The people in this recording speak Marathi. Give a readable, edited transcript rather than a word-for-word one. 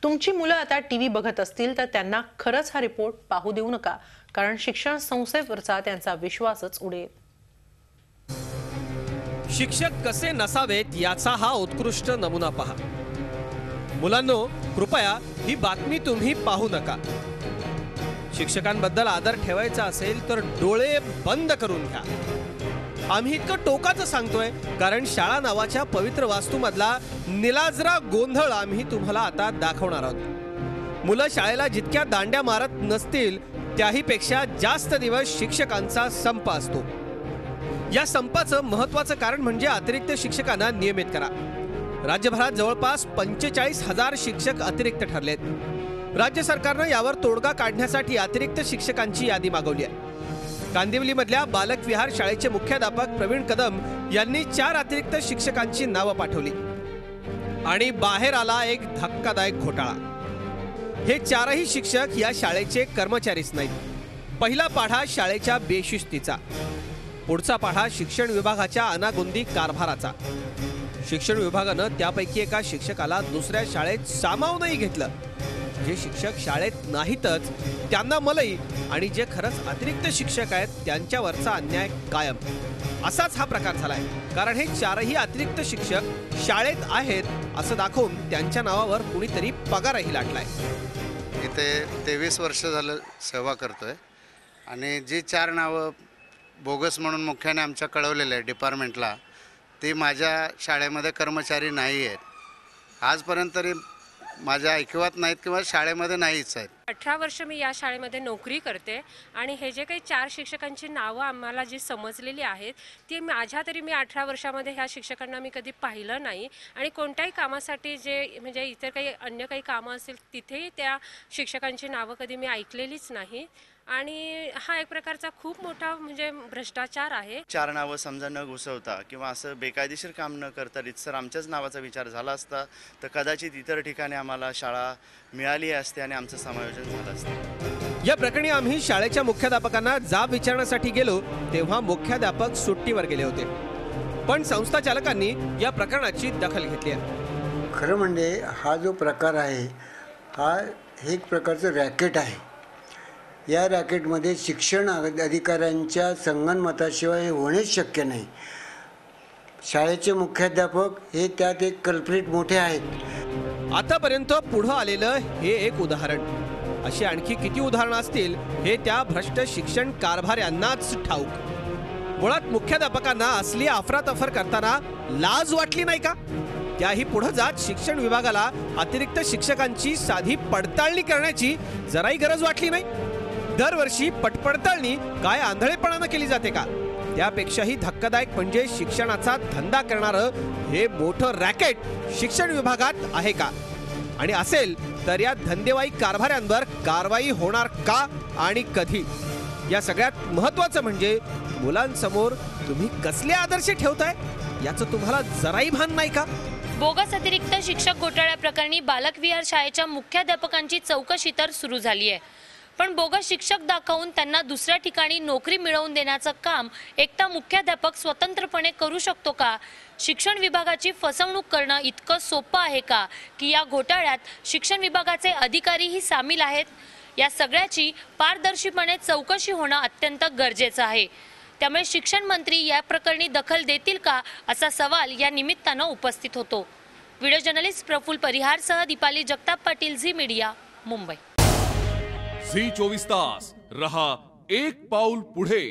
तुमची मुलं आता टीव्ही बघत असतील तर त्यांना खरंच हा रिपोर्ट पाहू देऊ नका, कारण शिक्षण संस्थेवरचा त्यांचा विश्वासच उडेल। शिक्षक कसे नसावेत याचा हा उत्कृष्ट नमुना पहा। मुलांनो, कृपया ही बातमी तुम्ही पाहू नका। शिक्षकांबद्दल आदर ठेवायचा असेल तर डोळे बंद करून घ्या। आम्ही इतकं टोकाचं सांगतोय कारण शाळा नावाच्या पवित्र वास्तूमधला निलाजरा गोंधळ आम्ही तुम्हाला आता दाखवणार आहोत। मुलं शाळेला जितक्या दांड्या मारत नसतील त्याही पेक्षा जास्त दिवस शिक्षकांचा संप असतो। या संपाचं महत्त्वाचं कारण म्हणजे अतिरिक्त शिक्षकांना नियमित करा। राज्यभरात जवळपास 45,000 शिक्षक अतिरिक्त ठरलेत। राज्य सरकारनं यावर तोडगा काढण्यासाठी अतिरिक्त शिक्षकांची यादी मागवली आहे। कांदिवलीमधल्या बालक विहार शाळेचे मुख्याध्यापक प्रवीण कदम यांनी 4 अतिरिक्त शिक्षकांची नावं पाठवली आणि बाहेर आला एक धक्कादायक घोटाळा। हे 4ही शिक्षक या शाळेचे कर्मचारीच नाहीत। पहिला पाढा शाळेच्या बेशिस्तीचा, पुढचा पाढा शिक्षण विभागाच्या अनागोंदी कारभाराचा। शिक्षण विभागानं त्यापैकी एका शिक्षकाला दुसऱ्या शाळेत सामावूनही घेतलं। जे शिक्षक शाळेत नाहीतच त्यांना मलई आणि जे खरंच अतिरिक्त शिक्षक आहेत त्यांच्यावरचा अन्याय कायम। असाच हा प्रकार झालाय, कारण हे 4ही अतिरिक्त शिक्षक शाळेत आहेत असं दाखवून त्यांच्या नावावर कुणीतरी पगारही लाटलाय। इथे 23 वर्ष झालं सेवा करतोय आणि जी 4 नावं बोगस म्हणून मुख्याने आमच्या कळवलेलं आहे डिपार्टमेंटला, ती माझ्या शाळेमध्ये कर्मचारी नाही आहेत। आजपर्यंत तरी माझ्या ऐकवात नाहीत किंवा शाळेमध्ये नाहीच आहेत। 18 वर्ष मी या शाळेमध्ये नोकरी करते आणि हे जे काही 4 शिक्षकांची नावं आम्हाला जी समजलेली आहेत ती माझ्या तरी मी 18 वर्षामध्ये ह्या शिक्षकांना मी कधी पाहिलं नाही आणि कोणत्याही कामासाठी जे म्हणजे इतर काही अन्य काही कामं असेल तिथेही त्या शिक्षकांची नावं कधी मी ऐकलेलीच नाही आणि हा एक प्रकारचा खूप मोठा म्हणजे भ्रष्टाचार आहे। 4 नावं समजा न घुसवता किंवा असं बेकायदेशीर काम न करता रितसर आमच्याच नावाचा विचार झाला असता तर कदाचित इतर ठिकाणी आम्हाला शाळा मिळाली असते आणि आमचं समायोजन झालं असतं। या प्रकरणी आम्ही शाळेच्या मुख्याध्यापकांना जाब विचारण्यासाठी गेलो तेव्हा मुख्याध्यापक सुट्टीवर गेले होते, पण संस्था चालकांनी या प्रकरणाची दखल घेतली आहे। खरं म्हणजे हा जो प्रकार आहे हा एक प्रकारचं रॅकेट आहे। या रॅकेटमध्ये शिक्षण अधिकाऱ्यांच्या संगनमताशिवाय हे होणेच शक्य नाही। शाळेचे मुख्याध्यापक हे त्यात एक कल्प्रिट मोठे आहेत। आतापर्यंत पुढे आलेलं हे एक उदाहरण, अशी आणखी किती उदाहरणं असतील हे त्या भ्रष्ट शिक्षण कारभाऱ्यांनाच ठाऊक। मुळात मुख्याध्यापकांना असली अफरातफर करताना लाज वाटली नाही का? त्याही पुढे जात शिक्षण विभागाला अतिरिक्त शिक्षकांची साधी पडताळणी करण्याची जराही गरज वाटली नाही? दरवर्षी पटपडताळणी काय आंधळेपणानं केली जाते का? त्यापेक्षाही धक्कादायक म्हणजे शिक्षणाचा धंदा करणारं हे मोठं रॅकेट शिक्षण विभागात आहे का? आणि असेल तर या धंदेवाई कारभाऱ्यांवर कारवाई होणार का आणि कधी? या सगळ्यात महत्त्वाचं म्हणजे मुलांसमोर तुम्ही कसले आदर्श ठेवताय याचं तुम्हाला जराही भान नाही का? बोगस अतिरिक्त शिक्षक घोटाळ्या प्रकरणी बालक विहार शाळेच्या मुख्याध्यापकांची चौकशी तर सुरू झाली आहे, पण बोगस शिक्षक दाखवून त्यांना दुसऱ्या ठिकाणी नोकरी मिळवून देण्याचं काम एकटा मुख्याध्यापक स्वतंत्रपणे करू शकतो का? शिक्षण विभागाची फसवणूक करणं इतकं सोपं आहे का की या घोटाळ्यात शिक्षण विभागाचे अधिकारीही सामील आहेत? या सगळ्याची पारदर्शीपणे चौकशी होणं अत्यंत गरजेचं आहे। त्यामुळे शिक्षण मंत्री या प्रकरणी दखल देतील का असा सवाल या निमित्तानं उपस्थित होतो। व्हिडिओ जर्नलिस्ट प्रफुल्ल परिहारसह दीपाली जगताप पाटील, झी मीडिया, मुंबई। झी 24 तास रहा एक पाऊल पुढे।